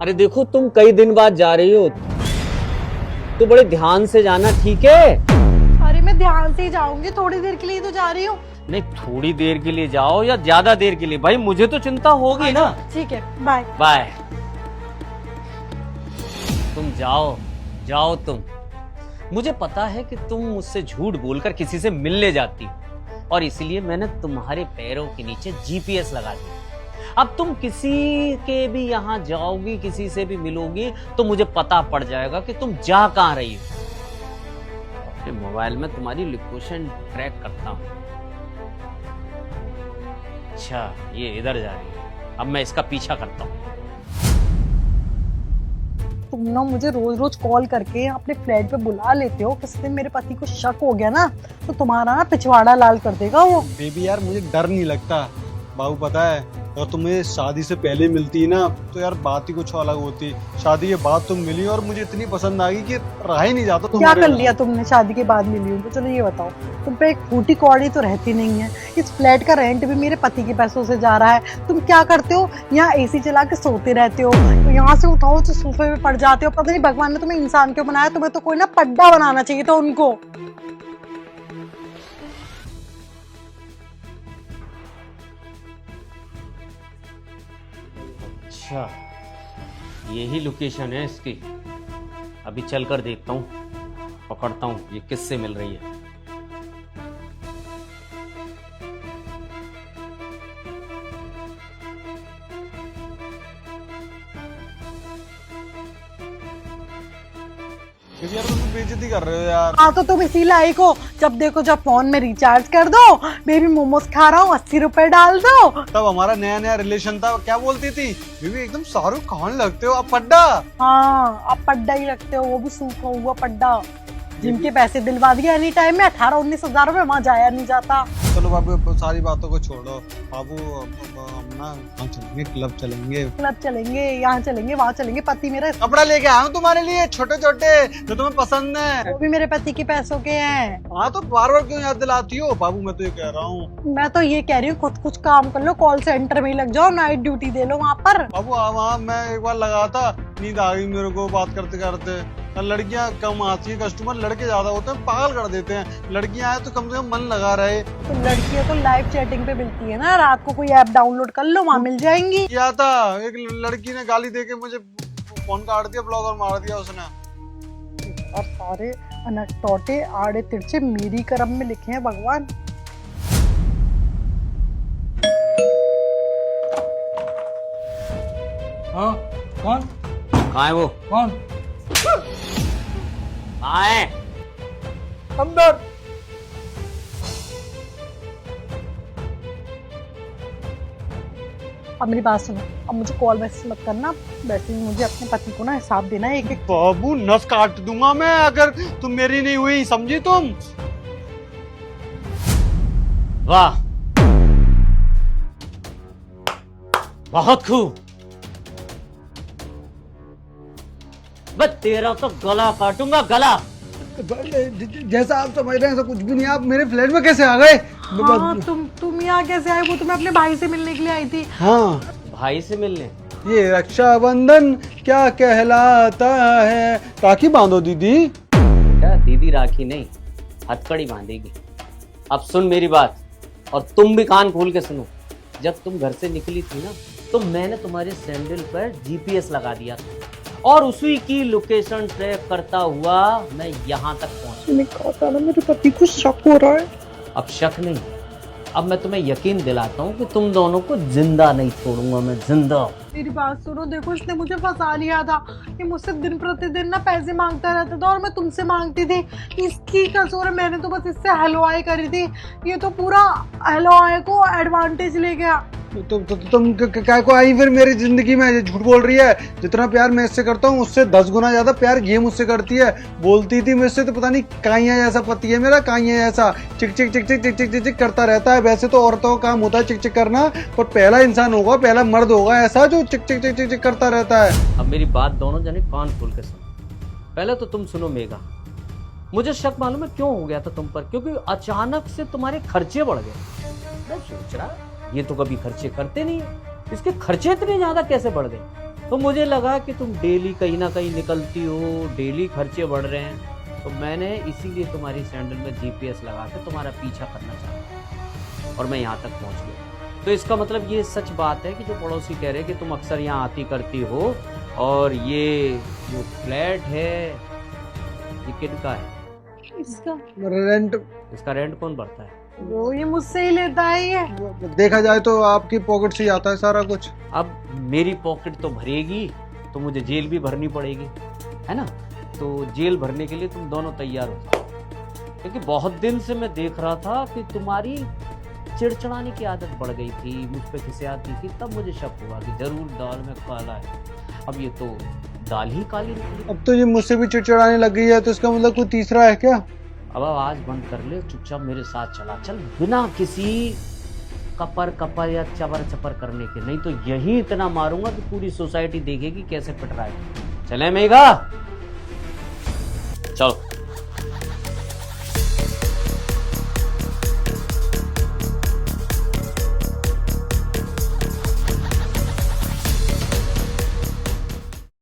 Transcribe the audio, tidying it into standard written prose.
अरे देखो, तुम कई दिन बाद जा रही हो तो बड़े ध्यान से जाना, ठीक है? अरे मैं ध्यान से ही जाऊंगी, थोड़ी देर के लिए तो जा रही हूँ। नहीं, थोड़ी देर के लिए जाओ या ज्यादा देर के लिए, भाई मुझे तो चिंता होगी ना। ठीक है, बाय बाय। तुम जाओ जाओ तुम। मुझे पता है कि तुम मुझसे झूठ बोलकर किसी से मिलने जाती हो और इसीलिए मैंने तुम्हारे पैरों के नीचे जीपीएस लगा दिया। अब तुम किसी के भी यहाँ जाओगी, किसी से भी मिलोगी तो मुझे पता पड़ जाएगा कि तुम जा कहाँ रही हो। अपने मोबाइल में तुम्हारी लोकेशन ट्रैक करता हूँ। अच्छा, ये इधर जा रही है, अब मैं इसका पीछा करता हूँ। तुम ना मुझे रोज रोज कॉल करके अपने फ्लैट पे बुला लेते हो। किसी दिन मेरे पति को शक हो गया ना तो तुम्हारा ना पिछवाड़ा लाल कर देगा वो। बेबी यार, मुझे डर नहीं लगता। बाबू पता है, और तुम्हें शादी से पहले मिलती ना तो यार बात ही कुछ अलग होती। शादी के बाद तुम मिली और मुझे इतनी पसंद आ गई कि रहा ही नहीं जाता। क्या कर लिया तुमने शादी के बाद मिली हूँ तो? चलो ये बताओ, तुम पे एक फूटी कौड़ी तो रहती नहीं है। इस फ्लैट का रेंट भी मेरे पति के पैसों से जा रहा है। तुम क्या करते हो? यहाँ एसी चला के सोते रहते हो, यहाँ से उठाओ तो सोफे में पड़ जाते हो। पता नहीं भगवान ने तुम्हें इंसान क्यों बनाया। तुम्हें तो कोई ना पड्डा बनाना चाहिए था उनको। अच्छा, यही लोकेशन है इसकी। अभी चलकर देखता हूँ, पकड़ता हूँ ये किससे मिल रही है। यार तुम बेइज्जती कर रहे हो यार। हाँ तो तुम इसी लायक हो, जब देखो जब फोन में रिचार्ज कर दो, बेबी मोमोज खा रहा हूँ 80 रुपए डाल दो। तब हमारा नया नया रिलेशन था, क्या बोलती थी? बेबी एकदम शाहरुख खान लगते हो आप, पड्डा। हाँ, आप पड्डा ही रखते हो, वो भी सूखा हुआ पड्डा। जिनके पैसे दिलवा दिए एनी टाइम में 18-19 हजार में वहाँ जाया नहीं जाता। चलो बाबू, सारी बातों को छोड़ो बाबू। हम ना हम चलेंगे, क्लब चलेंगे। क्लब चलेंगे, यहाँ चलेंगे, वहाँ चलेंगे। पति मेरा कपड़ा लेके आया हूँ तुम्हारे लिए, छोटे छोटे जो तुम्हें पसंद है। वो भी मेरे पति के पैसों के हैं। हाँ तो बार बार क्यों याद दिलाती हो बाबू? मैं तो ये कह रहा हूँ। मैं तो ये कह रही हूँ खुद कुछ काम कर लो, कॉल सेंटर में ही लग जाओ, नाइट ड्यूटी दे लो वहाँ पर। बाबू वहाँ मैं एक बार लगा था, नींद आ गई मेरे को बात करते करते। लड़कियां कम आती है, कस्टमर लड़के ज्यादा होते हैं, पागल कर देते हैं। लड़कियां आए तो कम से कम मन लगा रहे। तो लड़कियां तो लाइव चैटिंग पे मिलती है ना, रात को कोई ऐप डाउनलोड कर लो, वहाँ मिल जाएंगी। क्या था, एक लड़की ने गाली देके मुझे फोन काट दिया, ब्लॉक और मार दिया उसने। और सारे अनटौटे आड़े तिरछे मेरी करम में लिखे हैं भगवान। हाँ, कौन? कहाँ है वो? कौन? कहाँ है? अंदर। अब मेरी बात सुनो, अब मुझे कॉल मैसेज मत करना। वैसे ही मुझे अपने पति को ना हिसाब देना है एक एक। बाबू नस काट दूंगा मैं अगर तुम मेरी नहीं हुई, समझी तुम? वाह, बहुत खूब। बस तेरा तो गला काटूंगा, गला। जैसा आप समझ रहे हैं ऐसा कुछ भी नहीं। आप मेरे फ्लैट में कैसे आ गए? हाँ, तुम यहाँ कैसे आए? वो तो मैं अपने भाई से मिलने के लिए आई थी। हाँ, भाई से मिलने? ये रक्षाबंधन क्या कहलाता है। राखी बांधो दीदी। क्या दीदी राखी नहीं, हथकड़ी बांधेगी। अब सुन मेरी बात, और तुम भी कान खोल के सुनो। जब तुम घर से निकली थी ना तो मैंने तुम्हारे सैंडल पर जीपीएस लगा दिया था और उसी की लोकेशन ट्रैक करता हुआ मैं यहाँ तक पहुँचा। मैंने कहा था ना मेरे पति को शक हो रहा है। अब शक नहीं, अब मैं तुम्हें यकीन दिलाता हूँ कि तुम दोनों को जिंदा नहीं छोड़ूंगा मैं, जिंदा। मेरी बात सुनो, देखो इसने मुझे फंसा लिया था। ये मुझसे दिन प्रतिदिन ना पैसे मांगता रहता था और मैं तुमसे मांगती थी। इसकी कसूर है, मैंने तो बस इससे हेलो आई करी थी। ये तो पूरा हेलो आई को एडवांटेज ले गया। तुम क्या को आई फिर मेरी जिंदगी में? झूठ बोल रही है। जितना प्यार मैं इससे करता हूँ उससे 10 गुना ज्यादा प्यार ये मुझसे करती है। बोलती थी मुझसे तो पता नहीं काइया जैसा पति है मेरा, काइया जैसा चिक चिक चिक चिक चिक चिक चिक चिक करता रहता है। वैसे तो औरतों का काम होता है चिक चिक करना, पर पहला इंसान होगा, पहला मर्द होगा ऐसा जो चिक चिक चिक चिक चिक करता रहता है। अब मेरी बात दोनों जने कान खोल के सुनो। पहले तो तुम सुनो मेघा, मुझे शक मालूम है क्यों हो गया था तुम पर, क्योंकि अचानक से तुम्हारे खर्चे बढ़ गए। मैं सोच रहा ये तो कभी खर्चे करते नहीं है, इसके खर्चे इतने ज्यादा कैसे बढ़ गए। तो मुझे लगा कि तुम डेली कहीं ना कहीं निकलती हो, डेली खर्चे बढ़ रहे हैं, तो मैंने इसीलिए तुम्हारी सैंडल में जीपीएस लगा के तुम्हारा पीछा करना चाहा और मैं यहाँ तक पहुँच गया। तो इसका मतलब ये सच बात है कि जो पड़ोसी कह रहे हैं कि तुम अक्सर यहाँ आती करती हो, और ये जो फ्लैट है ये किनका है? इसका रेंट इसका रेंट कौन भरता है? वो ये मुझसे ही लेता है ये। देखा जाए तो आपकी पॉकेट से ही आता है सारा कुछ। अब मेरी पॉकेट तो भरेगी तो मुझे जेल भी भरनी पड़ेगी, है ना? तो जेल भरने के लिए तुम दोनों तैयार हो जाओ, क्योंकि बहुत दिन से मैं देख रहा था कि तुम्हारी चिड़चिड़ाने की आदत बढ़ गई थी, मुझ पे खिसियाती थी। तब मुझे शक हुआ कि जरूर दाल में काला है। अब ये तो दाल ही काली निकली। अब तो ये मुझसे भी चिड़चिड़ाने लग गई है, तो इसका मतलब कोई तीसरा है क्या? अब आवाज बंद कर ले, चुपचाप मेरे साथ चला चल, बिना किसी कपर कपर या चपर चपर करने के, नहीं तो यही इतना मारूंगा कि पूरी सोसाइटी देखेगी कैसे पिट रहा है। चले मेघा, चलो।